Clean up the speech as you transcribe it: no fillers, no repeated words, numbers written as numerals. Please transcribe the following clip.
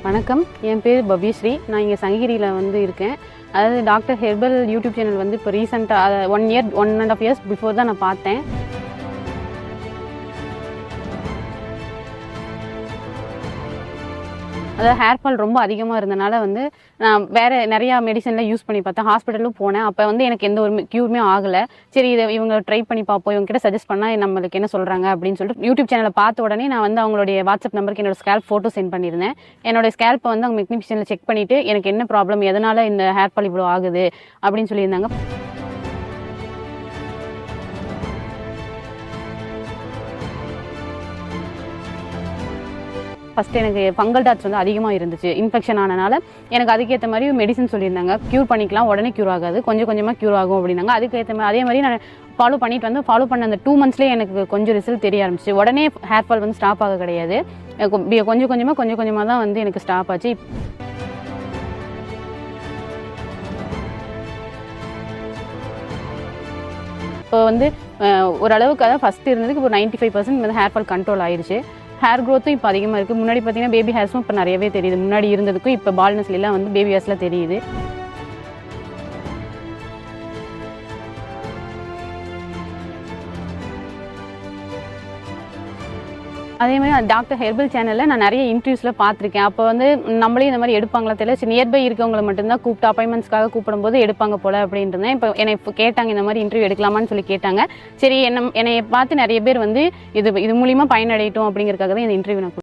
வணக்கம், என் பேர் பவ்யஸ்ரீ. நான் இங்கே சங்ககிரியில் வந்து இருக்கேன். அதாவது டாக்டர் ஹெர்பல் யூடியூப் சேனல் வந்து இப்போ ரீசெண்டாக 1.5 இயர்ஸ் பிஃபோர் தான் நான் பார்த்தேன். அதாவது ஹேர் ஃபால் ரொம்ப அதிகமாக இருந்தனால வந்து நான் வேறு நிறையா மெடிசன்லாம் யூஸ் பண்ணி பார்த்தேன். ஹாஸ்பிட்டலும் போனேன். அப்போ வந்து எனக்கு எந்த ஒரு க்யூருமே ஆகலை. சரி, இதை இவங்க ட்ரை பண்ணி பார்ப்போம், இவங்ககிட்ட சஜஸ்ட் பண்ணால் நம்மளுக்கு என்ன சொல்கிறாங்க அப்படின்னு சொல்லிட்டு யூடியூப் சேனலை பார்த்த உடனே நான் வந்து அவங்களுடைய வாட்ஸ்அப் நம்பருக்கு என்னோட ஸ்கேல்ப் ஃபோட்டோ சென்ட் பண்ணியிருந்தேன். என்னோட ஸ்கேல்ப்பை வந்து அவங்க மெக்னிஃபிஷனில் செக் பண்ணிவிட்டு எனக்கு என்ன ப்ராப்ளம், எதனால் இந்த ஹேர் ஃபால் இவ்வளோ ஆகுது அப்படின்னு சொல்லியிருந்தாங்க. ஃபஸ்ட்டு எனக்கு ஃபங்கல் டாட்ஸ் வந்து அதிகமாக இருந்துச்சு. இன்ஃபெக்ஷன் ஆனனால எனக்கு அதுக்கேற்ற மாதிரி மெடிசன் சொல்லியிருந்தாங்க. க்யூர் பண்ணிக்கலாம், உடனே க்யூர் ஆகாது, கொஞ்சம் கொஞ்சமாக க்யூர் ஆகும் அப்படின்னாங்க. அதுக்கேற்ற மாதிரி அதே மாதிரி நான் ஃபாலோ பண்ண அந்த 2 monthsலேயே எனக்கு கொஞ்சம் ரிசல்ட் தெரிய ஆரம்பிச்சு. உடனே ஹேர் ஃபால் வந்து ஸ்டாப் ஆக கிடையாது. கொஞ்சம் கொஞ்சமாக தான் வந்து எனக்கு ஸ்டாப் ஆச்சு. இப்போ வந்து ஓரளவுக்கு அதான் ஃபஸ்ட்டு இருந்ததுக்கு இப்போ 95% வந்து ஹேர் ஃபால் கண்ட்ரோல் ஆயிடுச்சு. ஹேர் க்ரோத்தும் இப்போ அதிகமாக இருக்குது. முன்னாடி பார்த்தீங்கன்னா பேபி ஹேர்ஸும் இப்போ நிறையவே தெரியுது. முன்னாடி இருந்ததுக்கும் இப்போ பால்னஸ்லாம் வந்து பேபி ஹேர்ஸ்லாம் தெரியுது. அதே மாதிரி டாக்டர் ஹெர்பல் சேனலில் நான் நிறைய இன்டர்வியூஸில் பார்த்துருக்கேன். அப்போ வந்து நம்மளே இந்த மாதிரி எடுப்பாங்களா தெரியல. சரி, நியர்பை இருக்கவங்களை மட்டும்தான் கூப்பிட்டு அப்பாயின்மெண்ட்ஸ்க்காக கூப்பிடும்போது எடுப்பாங்க போல் அப்படின்றேன். இப்போ கேட்டாங்க, இந்த மாதிரி இன்டர்வியூ எடுக்கலாமான்னு சொல்லி கேட்டாங்க. சரி, என்னை பார்த்து நிறைய பேர் வந்து இது மூலிமா பயனடையட்டும் அப்படிங்கிறதுக்காக தான் இந்த இன்டர்வியூ நான்